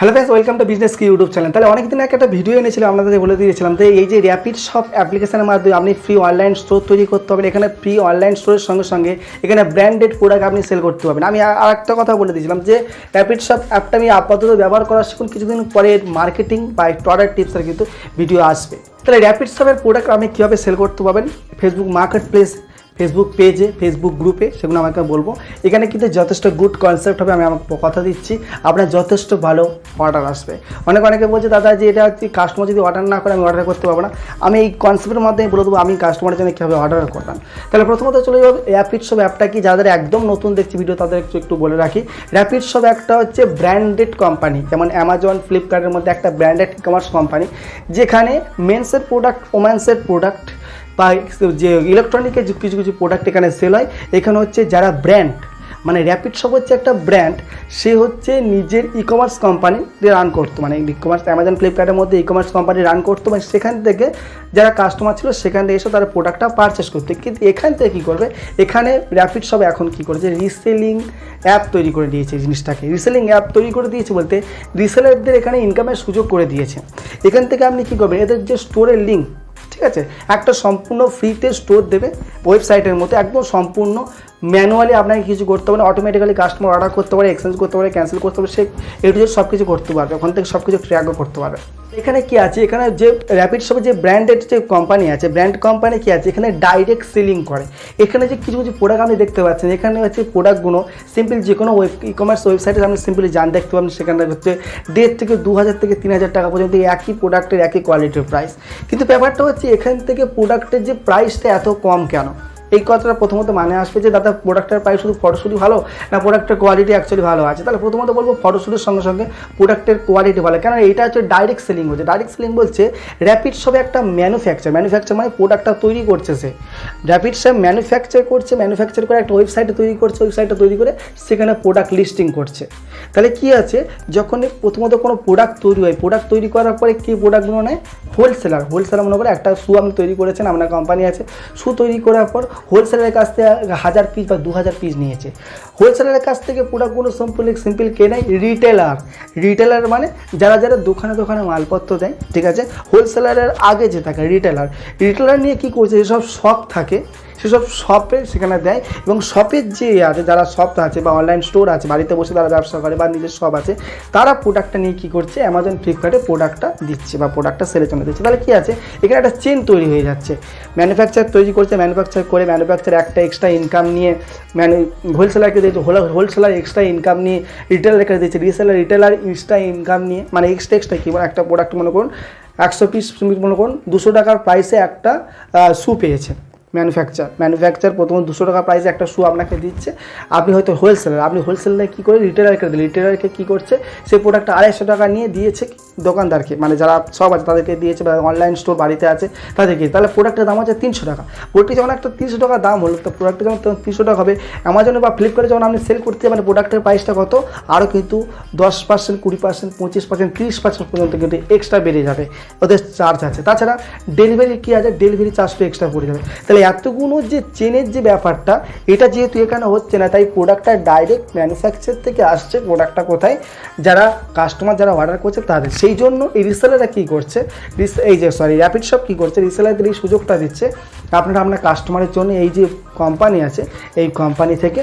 Hello guys, welcome to business কি YouTube channel. তাহলে অনেকদিন আগে একটা ভিডিও এনেছিলাম, আপনাদের বলে দিয়েছিলাম যে এই যে র্যাপিড শপ অ্যাপ্লিকেশনের মাধ্যমে আপনি ফ্রি অনলাইন স্টোর তৈরি করতে পারবেন। এখানে ফ্রি অনলাইন স্টোরের সঙ্গে সঙ্গে এখানে ব্র্যান্ডেড প্রোডাক্ট আপনি সেল করতে পারবেন। আমি আর একটা কথা বলে দিয়েছিলাম যে র্যাপিড শপ অ্যাপটা আমি আপাতত ব্যবহার করার শিখুন, কিছুদিন পরে মার্কেটিং বা প্রোডাক্ট টিপসের কিন্তু ভিডিও আসবে। তাহলে র্যাপিড শপের প্রোডাক্ট আপনি কীভাবে সেল করতে পারবেন ফেসবুক মার্কেট প্লেস, ফেসবুক পেজে, ফেসবুক গ্রুপে, সেগুলো আমাকে বলবো। এখানে কিন্তু যথেষ্ট গুড কনসেপ্ট হবে, আমি আমাকে কথা দিচ্ছি আপনার যথেষ্ট ভালো অর্ডার আসবে। অনেকে বলছে দাদা যে এটা কাস্টমার যদি অর্ডার না করে আমি অর্ডার করতে পারবো না। আমি এই কনসেপ্টের মাধ্যমে বলে দেবো আমি কাস্টমারের জন্য কীভাবে অর্ডার করলাম। তাহলে প্রথমত চলে যাবো র্যাপিড শপ অ্যাপটা কি, যাদের একদম নতুন দেখছি ভিডিও তাদের একটু বলে রাখি। র্যাপিড শপ একটা হচ্ছে ব্র্যান্ডেড কোম্পানি, যেমন অ্যামাজন, ফ্লিপকার্টের মধ্যে একটা ব্র্যান্ডেড ই কমার্স কোম্পানি, যেখানে মেন্সের প্রোডাক্ট, ওমেন্সের প্রোডাক্ট বা যে ইলেকট্রনিকের কিছু কিছু প্রোডাক্ট এখানে সেল হয়। এখানে হচ্ছে যারা ব্র্যান্ড, মানে র্যাপিড শপ হচ্ছে একটা ব্র্যান্ড, সে হচ্ছে নিজের ই কমার্স কোম্পানি রান করতো, মানে ই কমার্স অ্যামাজন ফ্লিপকার্টের মধ্যে ই কমার্স কোম্পানি রান করতো, মানে সেখান থেকে যারা কাস্টমার ছিল সেখান থেকে এসে তারা প্রোডাক্টটা পারচেস করতো। কিন্তু এখান থেকে কী করবে, এখানে র্যাপিড শপ এখন কী করেছে, রিসেলিং অ্যাপ তৈরি করে দিয়েছে। জিনিসটাকে রিসেলিং অ্যাপ তৈরি করে দিয়েছে বলতে রিসেলারদের এখানে ইনকামের সুযোগ করে দিয়েছে। এখান থেকে আপনি কী করবেন, এদের যে স্টোরের লিঙ্ক, ঠিক আছে, একটা সম্পূর্ণ ফ্রিতে স্টোর দেবে ওয়েবসাইটের মধ্যে, একদম সম্পূর্ণ ম্যানুয়ালি আপনাকে কিছু করতে পারে, অটোমেটিক্যালি কাস্টমার অর্ডার করতে পারে, এক্সচেঞ্জ করতে পারে, ক্যান্সেল করতে পারে, সে এটু সব কিছু করতে পারবে, ওখান থেকে সব কিছু ট্র্যাকও করতে পারবে। এখানে কি আছে, এখানে যে র্যাপিড শপে যে ব্র্যান্ডেড যে কোম্পানি আছে, ব্র্যান্ড কোম্পানি কি আছে, এখানে ডাইরেক্ট সেলিং করে। এখানে যে কিছু কিছু প্রোডাক্ট আপনি দেখতে পাচ্ছেন, এখানে হচ্ছে প্রোডাক্টগুলো সিম্পল যে কোনো ই কমার্স ওয়েবসাইটে আপনি সিম্পলি দেখতে পাবেন, সেখানে হচ্ছে 1,500 থেকে 2,000 থেকে 3,000 টাকা পর্যন্ত একই প্রোডাক্টের একই কোয়ালিটির প্রাইস। কিন্তু ব্যাপারটা হচ্ছে এখান থেকে প্রোডাক্টের যে প্রাইসটা এত কম কেন, এই কথাটা প্রথমত মানে আসবে যে দাদা প্রোডাক্টের প্রাইস শুধু ফটোশুটই ভালো না প্রোডাক্টের কোয়ালিটি অ্যাকচুয়ালি ভালো আছে। তাহলে প্রথমত বলবো ফটোশুটের সঙ্গে সঙ্গে প্রোডাক্টের কোয়ালিটি ভালো, কেন এটা হচ্ছে ডাইরেক্ট সেলিং হচ্ছে। ডাইরেক্ট সেলিং বলছে র্যাপিড শপে একটা ম্যানুফ্যাকচার মানে প্রোডাক্টটা তৈরি করছে সে, র্যাপিড শপ ম্যানুফ্যাকচার করে একটা ওয়েবসাইটে তৈরি করছে, ওয়েবসাইটটা তৈরি করে সেখানে প্রোডাক্ট লিস্টিং করছে। তাহলে কি আছে, যখন প্রথমত কোনো প্রোডাক্ট তৈরি হয়, প্রোডাক্ট তৈরি করার পরে কী প্রোডাক্টগুলো নেয়, হোলসেলার মনে করে একটা শু আপনি তৈরি করেছেন, আপনার কোম্পানি আছে, শু তৈরি করার পর হোলসেলারের কাছ থেকে 1000 পিস বা 2000 পিস নিয়েছে। হোলসেলারের কাছ থেকে প্রোডাক্টগুলো সিম্পল কে নেয় রিটেলার মানে যারা দোকানে মালপত্র দেয়, ঠিক আছে। হোলসেলারের আগে যে থাকে রিটেলার নিয়ে কী করছে, যেসব শপ থাকে সেসব শপে সেখানে দেয়, এবং শপের যে আছে, যারা শপ আছে বা অনলাইন স্টোর আছে, বাড়িতে বসে তারা ব্যবসা করে বা নিজের শপ আছে, তারা প্রোডাক্টটা নিয়ে কী করছে, অ্যামাজন ফ্লিপকার্টে প্রোডাক্টটা দিচ্ছে বা প্রোডাক্টটা সেলের জন্য দিচ্ছে। তাহলে কী আছে, এখানে একটা চেন তৈরি হয়ে যাচ্ছে। ম্যানুফ্যাকচার তৈরি করছে, ম্যানুফ্যাকচার একটা এক্সট্রা ইনকাম নিয়ে হোলসেলারকে দিয়েছে, হোলসেলার এক্সট্রা ইনকাম নিয়ে রিটেলারকে দিয়েছে, রিটেলার এক্সট্রা ইনকাম নিয়ে, মানে এক্সট্রা কী, মানে একটা প্রোডাক্ট মনে করুন 100 পিস মনে করুন 200 টাকার প্রাইসে একটা শু পেয়েছে। ম্যানুফ্যাকচার প্রথম 200 টাকা প্রাইসে একটা শু আপনাকে দিচ্ছে, আপনি হয়তো হোলসেলারে কী করে রিটেলারকে কী করছে, সেই প্রোডাক্টটা 250 টাকা নিয়ে দিয়েছে দোকানদারকে, মানে যারা সব আছে তাদেরকে দিয়েছে, বা অনলাইন স্টোর বাড়িতে আছে তাদেরকে। তাহলে প্রোডাক্টের দাম আছে 300 টাকা। প্রোডাক্টটি যখন একটা 300 টাকা দাম হলো, তো প্রোডাক্টটা যখন 300 টাকা হবে, অ্যামাজনে বা ফ্লিপকার্টে যখন আপনি সেল করতে যাবেন, প্রোডাক্টের প্রাইসটা কত আরও কিন্তু 10%, 20%, 25%, 30% পর্যন্ত কিন্তু এক্সট্রা বেড়ে যাবে, ওদের চার্জ আছে। তাছাড়া ডেলিভারি কী আছে, ডেলিভারি চার্জটা এক্সট্রা পড়ে যাবে। তাহলে এতগুলো যে চেনের যে ব্যাপারটা, এটা যেহেতু এখানে হচ্ছে না, তাই প্রোডাক্টটা ডাইরেক্ট ম্যানুফ্যাকচার থেকে আসছে। প্রোডাক্টটা কোথায়, যারা কাস্টমার যারা অর্ডার করছে তাদের, সেই জন্য এই রিসেলাররা কী করছে, র্যাপিড শপ কী করছে, রিসেলারদের এই সুযোগটা দিচ্ছে, আপনার কাস্টমারের জন্য এই যে কোম্পানি আছে, এই কোম্পানি থেকে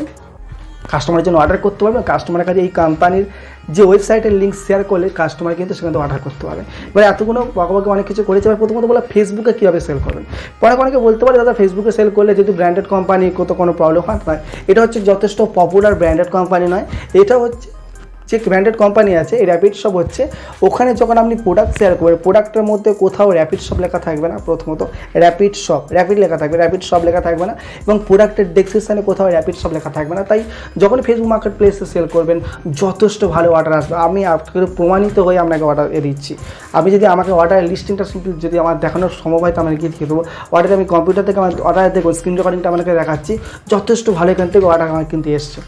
কাস্টমারের জন্য অর্ডার করতে পারবে। কাস্টমারের কাছে এই কোম্পানির যে ওয়েবসাইটের লিঙ্ক শেয়ার করলে কাস্টমার কিন্তু সেখানে অর্ডার করতে পারবে। এবার এতগুলো বকাবকি অনেক কিছু করেছে। এবার প্রথমত বলে ফেসবুকে কীভাবে সেল করবেন। অনেকে বলতে পারে দাদা ফেসবুকে সেল করলে যদি ব্র্যান্ডেড কোম্পানি কোনো প্রবলেম হয় না, এটা হচ্ছে যথেষ্ট পপুলার ব্র্যান্ডেড কোম্পানি নয়। এটা হচ্ছে যে ব্র্যান্ডেড কোম্পানি আছে, এই র্যাপিড শপ হচ্ছে, ওখানে যখন আপনি প্রোডাক্ট শেয়ার করবেন, প্রোডাক্টের মধ্যে কোথাও র্যাপিড শপ লেখা থাকবে না। প্রথমত র্যাপিড লেখা থাকবে, র্যাপিড শপ লেখা থাকবে না, এবং প্রোডাক্টের ডেসক্রিপশনে কোথাও র্যাপিড শপ লেখা থাকবে না। তাই যখন ফেসবুক মার্কেট প্লেসে সেল করবেন যথেষ্ট ভালো অর্ডার আসবে। আমি আপনাকে প্রমাণিত হয়ে আপনাকে অর্ডার দিচ্ছি। আমি যদি আমাকে অর্ডারের লিস্টিংটা যদি আমার দেখানোর সম্ভব হয়, তো আমি গিয়ে দেখিয়ে দেবো। অর্ডার আমি কম্পিউটার থেকে আমার অর্ডার দেখবো, স্ক্রিন রেকর্ডিংটা আপনাকে দেখাচ্ছি, যথেষ্ট ভালো এখান থেকে অর্ডার আমার কিন্তু এসছে।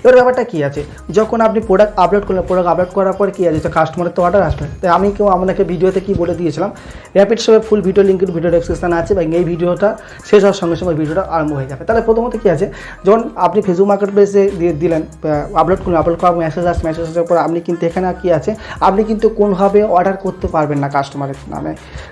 এবার ব্যাপারটা কী আছে, যখন আপনি প্রোডাক্ট আপলোড করলেন, প্রোডাক্ট আপলোড করার পর কী আছে, কাস্টমারের তো অর্ডার আসবে। তাই আমি আপনাকে ভিডিওতে কী বলে দিয়েছিলাম, র্যাপিড শপে ফুল ভিডিও লিঙ্কের ভিডিও ডেসক্রিপশন আছে, বা এই ভিডিওটা শেষ হওয়ার সঙ্গে সঙ্গে ভিডিওটা আরম্ভ হয়ে যাবে। তাহলে প্রথমত কী আছে, যখন আপনি ফেসবুক মার্কেট প্লেসে দিলেন, আপলোড করলেন, আপলোড করার মেসেজ আসার পর আপনি কিন্তু এখানে কী আছে, আপনি কিন্তু কোনোভাবে অর্ডার করতে পারবেন না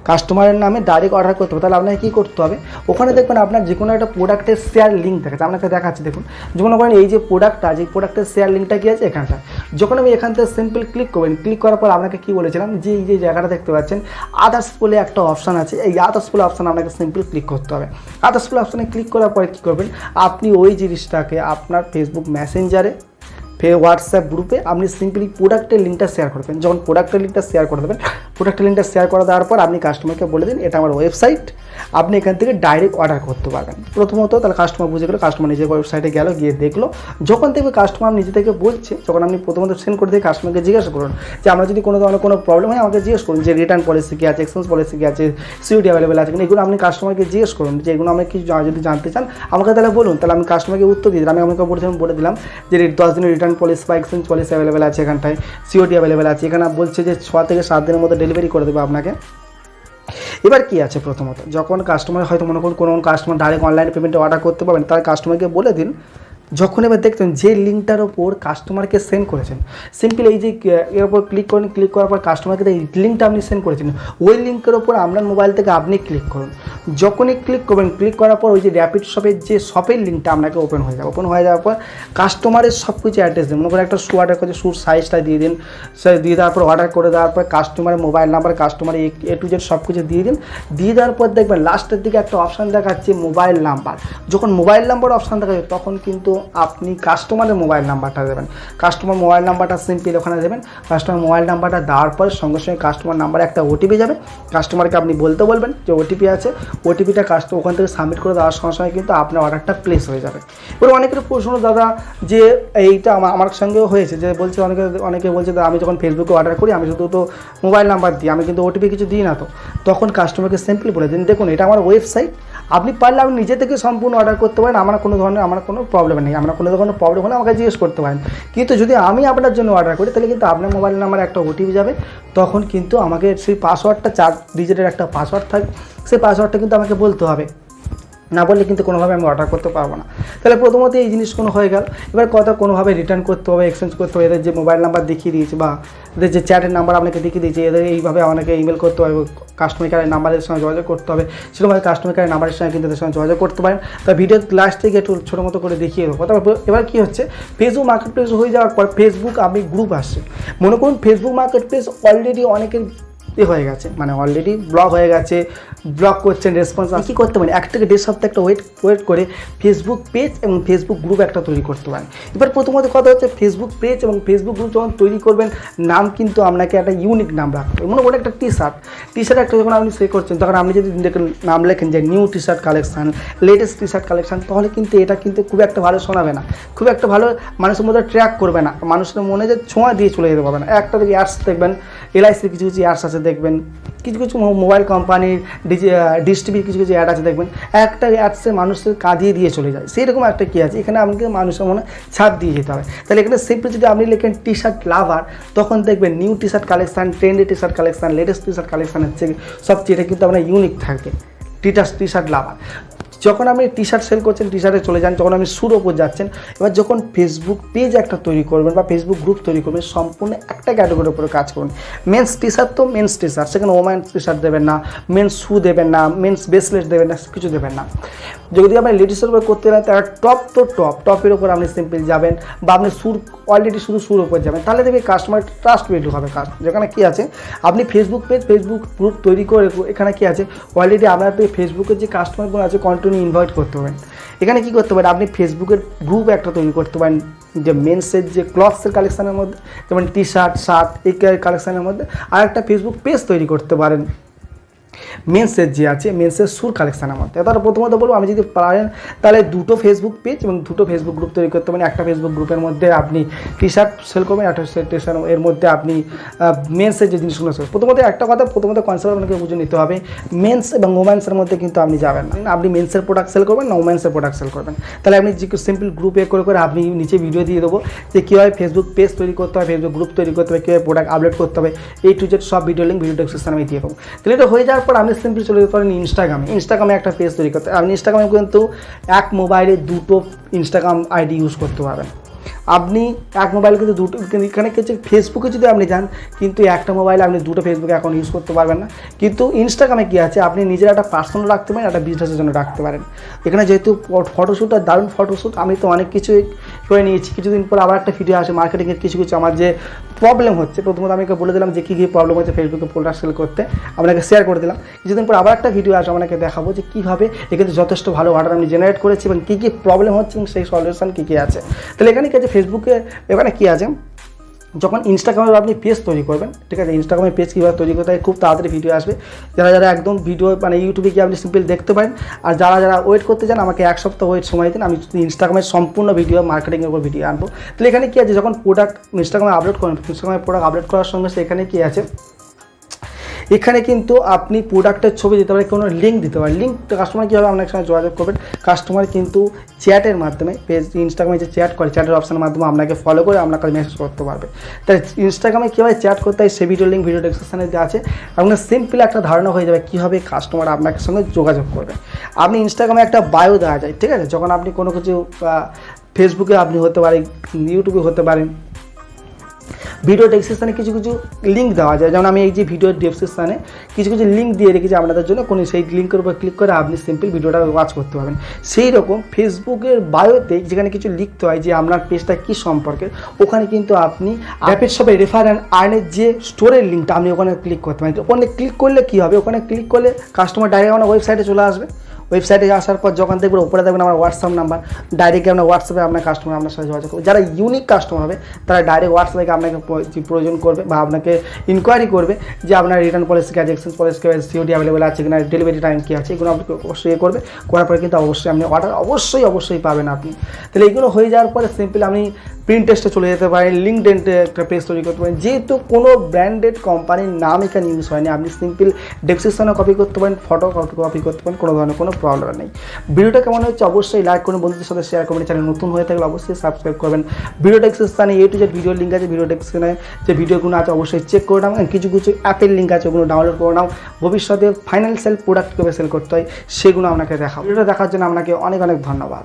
কাস্টমারের নামে ডাইরেক্ট অর্ডার করতে হবে। তাহলে আপনাকে কী করতে হবে, ওখানে দেখবেন আপনার যে কোনো একটা প্রোডাক্টের শেয়ার লিঙ্ক দেখাচ্ছে, আপনাকে দেখাচ্ছে দেখুন, যেমন করেন এই যে প্রোডাক্টটা, যে প্রোডাক্টের শেয়ার লিঙ্কটা কী আছে এখানটা, যখন আমি এখান থেকে সিম্পল ক্লিক করবেন, ক্লিক করার পর আপনাকে কী বলেছিলাম যে এই যে জায়গাটা দেখতে পাচ্ছেন আদার্স বলে একটা অপশান আছে, এই আদার্স বলে অপশান আপনাকে সিম্পল ক্লিক করতে হবে। আদার্স বলে অপশানে ক্লিক করার পরে কী করবেন, আপনি ওই জিনিসটাকে আপনার ফেসবুক মেসেঞ্জারে, হোয়াটসঅ্যাপ গ্রুপে আপনি সিম্পলি প্রোডাক্টের লিঙ্কটা শেয়ার করবেন। যখন প্রোডাক্টের লিঙ্কটা শেয়ার করে দেবেন, প্রোডাক্টের লিঙ্কটা শেয়ার করে দেওয়ার পর আপনি কাস্টমারকে বলে দিন এটা আমার ওয়েবসাইট, আপনি এখান থেকে ডাইরেক্ট অর্ডার করতে পারবেন। প্রথমত তাহলে কাস্টমার বুঝে গেলো, কাস্টমার নিজের ওয়েবসাইটে গেল, গিয়ে দেখলো, যখন দেখবে কাস্টমার নিজে থেকে বলছে, যখন আপনি প্রথমত সেন্ড করে দিয়ে কাস্টমারকে জিজ্ঞাসা করুন যে আমরা যদি কোনো ধরনের কোনো প্রবলেম হয় আমাকে জিজ্ঞেস করুন, যে রিটার্ন পলিসি কী আছে, এক্সচেঞ্জ পলিসি কী আছে, সিওডি অ্যাভেলেবেল আছে কিনা, এগুলো আপনি কাস্টমারকে জিজ্ঞেস করুন, যে এগুলো আমরা কিছু যদি জানতে চান আমাকে তাহলে বলুন। তাহলে আমি কাস্টমারকে উত্তর দিয়ে দিলাম, আমি আমাকে বলে দিলাম যে 10 দিনের রিটার্ন পলিসি বা এক্সচেঞ্জ পলিসি অ্যাভেলেবেল আছে, এখানটায় সিওডি অ্যাভেলেবেল আছে, এখানে বলছে যে 6 থেকে 7 দিনের মধ্যে ডেলিভারি করে দেবে আপনাকে। এবার কি আছে, প্রথমত যখন কাস্টমার হয়তো মনে করুন কোনো কাস্টমার ডাইরেক্ট অনলাইন পেমেন্টে অর্ডার করতে পারবেন, তার কাস্টমারকে বলে দিন, যখন এবার দেখতেন যে লিঙ্কটার ওপর কাস্টমারকে সেন্ড করেছেন, সিম্পল এই যে এর ওপর ক্লিক করুন, ক্লিক করার পর কাস্টমারকে এই লিঙ্কটা আপনি সেন্ড করেছেন, ওই লিঙ্কের ওপর আপনার মোবাইল থেকে আপনি ক্লিক করুন। যখনই ক্লিক করবেন, ক্লিক করার পর ওই যে র্যাপিড শপের যে শপের লিঙ্কটা আপনাকে ওপেন হয়ে যাবে। ওপেন হয়ে যাওয়ার পর কাস্টমারের সব কিছু অ্যাড্রেস দিন, মনে করে একটা শু অর্ডার করছে, শুর সাইজটা দিয়ে দিন, দিয়ে দেওয়ার পর অর্ডার করে দেওয়ার পর কাস্টমারের মোবাইল নাম্বার, কাস্টমারের A to Z সব কিছু দিয়ে দিন। দিয়ে দেওয়ার পর দেখবেন লাস্টের দিকে একটা অপশান দেখাচ্ছে মোবাইল নাম্বার। যখন মোবাইল নাম্বার অপশান দেখাচ্ছে তখন কিন্তু আপনি কাস্টমারের মোবাইল নাম্বারটা দেবেন, কাস্টমার মোবাইল নাম্বারটা সিম্পল ওখানে দেবেন। কাস্টমার মোবাইল নাম্বারটা দেওয়ার পরে সঙ্গে সঙ্গে কাস্টমার নাম্বারে একটা ওটিপি যাবে, কাস্টমারকে আপনি বলতে বলবেন যে ওটিপি আছে, ওটিপিটা কাস্টমার ওখান থেকে সাবমিট করে দেওয়ার সঙ্গে সঙ্গে কিন্তু আপনার অর্ডারটা প্লেস হয়ে যাবে। এবার অনেকের প্রশ্ন, দাদা যে এইটা আমার সঙ্গেও হয়েছে, যে বলছে অনেকে বলছে আমি যখন ফেসবুকে অর্ডার করি আমি শুধু তো মোবাইল নাম্বার দিই, আমি কিন্তু ওটিপি কিছু দিই না। তো তখন কাস্টমারকে সিম্পলি বলে দিন দেখুন এটা আমার ওয়েবসাইট, আপনি পারলে আপনি নিজে থেকে সম্পূর্ণ অর্ডার করতে পারেন, আমার কোনো প্রবলেম নেই, আমার কোনো ধরনের প্রবলেম হলে আমাকে জিজ্ঞেস করতে পারেন। কিন্তু যদি আমি আপনার জন্য অর্ডার করি তাহলে কিন্তু আপনার মোবাইল নাম্বারে একটা ওটিপি যাবে, তখন কিন্তু আমাকে সেই পাসওয়ার্ডটা 4 ডিজিটের একটা পাসওয়ার্ড থাকে, সেই পাসওয়ার্ডটা কিন্তু আমাকে বলতে হবে, না বললে কিন্তু কোনোভাবে আমি অর্ডার করতে পারবো না। তাহলে প্রথমত এই জিনিসগুলো হয়ে গেল। এবার কোনোভাবে রিটার্ন করতে হবে, এক্সচেঞ্জ করতে হবে, এদের যে মোবাইল নাম্বার দেখিয়ে দিয়েছে বা এদের যে চ্যাটের নাম্বার আপনাকে দেখিয়ে দিয়েছে, এদের এইভাবে আমাকে ইমেল করতে হবে, কাস্টমার কেয়ারের নাম্বারের সঙ্গে যোগাযোগ করতে হবে, সেরকমভাবে কাস্টমার কেয়ারের নাম্বারের সঙ্গে কিন্তু এদের সঙ্গে যোগাযোগ করতে পারেন। তা ভিডিও লাস্ট থেকে একটু ছোটো মতো করে দেখিয়ে দেবো। তারপর এবার কী হচ্ছে, ফেসবুক মার্কেট প্লেস হয়ে যাওয়ার পর ফেসবুক আপনি গ্রুপ আসছে, মনে করুন ফেসবুক মার্কেট প্লেস অলরেডি অনেকের হয়ে গেছে, মানে অলরেডি ব্লক হয়ে গেছে, ব্লক করছেন, রেসপন্স কী করতে পারেন, 1 থেকে 1.5 সপ্তাহ একটা ওয়েট করে ফেসবুক পেজ এবং ফেসবুক গ্রুপ একটা তৈরি করতে পারেন। এবার প্রথমত কথা হচ্ছে ফেসবুক পেজ এবং ফেসবুক গ্রুপ যখন তৈরি করবেন, নাম কিন্তু আপনাকে একটা ইউনিক নাম রাখতে হবে। মনে করেন একটা টি শার্ট একটা যখন আপনি করছেন, তখন আপনি যদি নাম লেখেন যে new T shirt collection, latest T shirt collection, তাহলে কিন্তু এটা কিন্তু খুব একটা ভালো শোনাবে না, খুব একটা ভালো মানুষের মধ্যে ট্র্যাক করবে না, মানুষের মনে যে ছোঁয়া দিয়ে চলে যেতে পারবে না। একটা থেকে অ্যাডস দেখবেন, LICর কিছু অ্যাডস আছে দেখবেন, কিছু মোবাইল কোম্পানির ডিশ টিভির কিছু অ্যাড আছে দেখবেন, একটা অ্যাডসে মানুষের কাঁদিয়ে দিয়ে চলে যায়, সেরকম একটা কী আছে এখানে আপনাকে মানুষের মনে ছাপ দিয়ে যেতে হবে। তাহলে এখানে সিম্পলি যদি আপনি লেখেন টি শার্ট লাভার, তখন দেখবেন new T shirt collection, trendy T shirt collection, latest T shirt কালেকশানের থেকে সবচেয়ে এটা কিন্তু আপনার ইউনিক থাকবে টি শার্ট লাভার। যখন আপনি টি শার্ট সেল করছেন, টি শার্টে চলে যান, যখন আপনি শুর ওপর যাচ্ছেন, এবার যখন ফেসবুক পেজ একটা তৈরি করবেন বা ফেসবুক গ্রুপ তৈরি করবেন, সম্পূর্ণ একটা ক্যাটাগরির উপরে কাজ করুন। মেন্স টি শার্ট তো মেন্স টি শার্ট, সেখানে ওমেন্স টি শার্ট দেবেন না, মেন্স শু দেবেন না, মেন্স ব্রেসলেট দেবেন না, কিছু দেবেন না। যদি আপনি লেডিসের উপর করতে পারেন তারা টপের উপর আপনি সিম্পল যাবেন, বা আপনি অলরেডি শুধু সুর উপর যাবেন, তাহলে দেখবে কাস্টমার ট্রাস্ট বিল্ড হবে। যেখানে কী আছে, আপনি ফেসবুক পেজ ফেসবুক গ্রুপ তৈরি করে এখানে কী আছে, অলরেডি আপনার ফেসবুকের যে কাস্টমারগুলো আছে কন্টিনিউ ইনভাইট করতে পারেন। এখানে কী করতে পারেন, আপনি ফেসবুকের গ্রুপ একটা তৈরি করতে পারেন, যে মেন্সের যে ক্লথসের কালেকশানের মধ্যে, যেমন টি শার্ট এই কালেকশানের মধ্যে, আর একটা ফেসবুক পেজ তৈরি করতে পারেন। মেন্সের যে আছে মেন্সের সুর কালেকশানের মধ্যে। তাহলে প্রথমত বলবো আমি যদি পারেন তাহলে দুটো ফেসবুক পেজ এবং দুটো ফেসবুক গ্রুপ তৈরি করতে পারেন। একটা ফেসবুক গ্রুপের মধ্যে আপনি টি শার্ট সেল করবেন, একটা টি শার্ট এর মধ্যে আপনি মেন্সের যে জিনিসগুলো সেল। প্রথমত একটা কথা, প্রথমত কনসেপ্ট আপনাকে বুঝে নিতে হবে, মেন্স এবং ওমেন্সের মধ্যে কিন্তু আপনি যাবেন না। আপনি মেন্সের প্রোডাক্ট সেল করবেন না ওমেন্সের প্রোডাক্ট সেল করবেন, তাহলে আপনি যে সিম্পল গ্রুপ করে আপনি নিচে ভিডিও দিয়ে দেবো যে কীভাবে ফেসবুক পেজ তৈরি করতে হবে, ফেসবুক গ্রুপ তৈরি করতে হবে, কীভাবে প্রোডাক্ট আপলোড করতে হবে, টু জেড সব ভিডিও লিঙ্ক ভিডিও ডেসক্রিপশনে আমি দিয়ে দেবো। তাহলে এটা হয়ে যাওয়ার পর আপনি সিম্পল চলে যেতে পারেন ইনস্টাগ্রামে একটা পেজ তৈরি করতে। আপনি ইনস্টাগ্রামে কিন্তু এক মোবাইলে দুটো ইনস্টাগ্রাম আইডি ইউজ করতে পারবেন। আপনি এক মোবাইলে কিন্তু দুটো, এখানে কিছু ফেসবুকে যদি আপনি যান কিন্তু একটা মোবাইলে আপনি দুটো ফেসবুক অ্যাকাউন্ট ইউজ করতে পারবেন না। কিন্তু ইনস্টাগ্রামে কী আছে, আপনি নিজের একটা পার্সোনাল রাখতে পারেন, একটা বিজনেসের জন্য রাখতে পারেন। এখানে যেহেতু ফটোশ্যুট আর দারুণ ফটোশ্যুট, আমি তো অনেক কিছুই করে নিয়েছি। কিছুদিন পর আবার একটা ভিডিও আসে মার্কেটিংয়ের কিছু আমার যে প্রবলেম হচ্ছে। প্রথমত আমি বলে দিলাম যে কী কী প্রবলেম হচ্ছে ফেসবুকে প্রোডাক্ট সেল করতে, আপনাকে শেয়ার করে দিলাম। কিছুদিন পর আবার একটা ভিডিও আসে, আপনাকে দেখাবো যে কীভাবে এখানে যথেষ্ট ভালো অর্ডার আমি জেনারেট করেছি এবং কী কী প্রবলেম হচ্ছে এবং সেই সলিউশন কী কী আছে। তাহলে এখানে কি আছে, ফেসবুকে এখানে কী আছে, যখন ইনস্টাগ্রামে আপনি পেজ তৈরি করবেন, ঠিক আছে, ইনস্টাগ্রামে পেজ কীভাবে তৈরি করতে হয় খুব তাড়াতাড়ি ভিডিও আসবে। যারা একদম ভিডিও মানে ইউটিউবে গিয়ে আপনি সিম্পল দেখতে পারেন, আর যারা ওয়েট করতে চান আমাকে এক সপ্তাহ ওয়েট সময় দিন, আমি ইনস্টাগ্রামের সম্পূর্ণ ভিডিও মার্কেটিংয়ের উপর ভিডিও আনবো। তাহলে এখানে কী আছে, যখন প্রোডাক্ট ইনস্টাগ্রামে আপলোড করেন, ইনস্টাগ্রামে প্রোডাক্ট আপলোড করার সঙ্গে এখানে কী আছে, এখানে কিন্তু আপনি প্রোডাক্টের ছবি দিতে পারেন, কোনো লিঙ্ক দিতে পারেন। লিঙ্ক কাস্টমার কীভাবে আপনার সঙ্গে যোগাযোগ করবেন, কাস্টমার কিন্তু চ্যাটের মাধ্যমে পেজ ইনস্টাগ্রামে যে চ্যাট করে, চ্যাটের অপশানের মাধ্যমে আপনাকে ফলো করে আপনাকে মেসেজ করতে পারবে। তাই ইনস্টাগ্রামে কীভাবে চ্যাট করতে হয় সে ভিডিও লিঙ্ক ভিডিও ডেসক্রিপশনে দেওয়া আছে। আপনার সিম্পল একটা ধারণা হয়ে যাবে কীভাবে কাস্টমার আপনার সঙ্গে যোগাযোগ করবে। আপনি ইনস্টাগ্রামে একটা বায়ো দেওয়া যায়, ঠিক আছে, যখন আপনি কোনো কিছু ফেসবুকে আপনি হতে পারেন, ইউটিউবে হতে পারেন, ভিডিও ডেসক্রিপশানে কিছু লিঙ্ক দেওয়া যায়। যেমন আমি এই যে ভিডিও ডেসক্রিপশানে কিছু লিঙ্ক দিয়ে রেখেছি আপনাদের জন্য, কোনো সেই লিঙ্কের উপর ক্লিক করে আপনি সিম্পল ভিডিওটা ওয়াচ করতে পারবেন। সেই রকম ফেসবুকের বায়োতে যেখানে কিছু লিখতে হয় যে আপনার পেজটা কী সম্পর্কে, ওখানে কিন্তু আপনি র্যাপিড শপে রেফার অ্যান্ড আর্নের যে স্টোরের লিঙ্কটা আপনি ওখানে ক্লিক করতে পারেন। ওখানে ক্লিক করলে কী হবে, ওখানে ক্লিক করলে কাস্টমার ডাইরেক্ট আমার ওয়েবসাইটে চলে আসবে। ওয়েবসাইটে আসার পর যখন দেখবেন উপরে দেখবেন আমার হোয়াটসঅ্যাপ নাম্বার, ডাইরেক্টলি আপনার হোয়াটসঅ্যাপে আপনার কাস্টমার আপনার সাথে যোগাযোগ করবে। যারা ইউনিক কাস্টমার হবে তারা ডাইরেক্ট হোয়াটসঅ্যাপে আপনাকে প্রয়োজন করবে বা আপনাকে ইনকোয়ারি করবে যে আপনার রিটার্ন পলিসি কি আছে, এক্সচেঞ্জ পলিসি কি আছে, সিওডি অ্যাভেলেবল আছে কিনা, ডেলিভারি টাইম কী আছে, এগুলো আপনি অবশ্যই করবে। করার পরে কিন্তু অবশ্যই আপনি অর্ডার অবশ্যই পাবেন আপনি। তাহলে এইগুলো হয়ে যাওয়ার পরে সিম্পল আপনি প্রিন্টেস্টে চলে যেতে পারেন, লিঙ্কডইনে একটা পেজ তৈরি করতে পারেন। যেহেতু কোনো ব্র্যান্ডেড কোম্পানির নাম এখানে ইউজ হয়নি, আপনি সিম্পল ডেসক্রিপশনে কপি করতে পারেন, ফটো কপি করতে পারেন, কোনো ধরনের কোনো প্রবলেম নেই। ভিডিওটা কেমন হচ্ছে অবশ্যই লাইক করুন, বন্ধুদের সাথে শেয়ার করবেন, চ্যানেল নতুন হয়ে থাকলে অবশ্যই সাবস্ক্রাইব করবেন। ভিডিও ডেসক্রিপশনে টু জেড ভিডিও লিঙ্ক আছে, ভিডিও ডেসক্রিপশনে যে ভিডিওগুলো আছে অবশ্যই চেক করে নাও। কিছু অ্যাপের লিঙ্ক আছে, ওগুলো ডাউনলোড করে নাও। ভবিষ্যতে ফাইন্যান্সিয়াল প্রোডাক্ট কীভাবে সেল করতে হয় সেগুলো আপনাকে দেখাবো। ভিডিওটা দেখার জন্য আপনাকে অনেক ধন্যবাদ।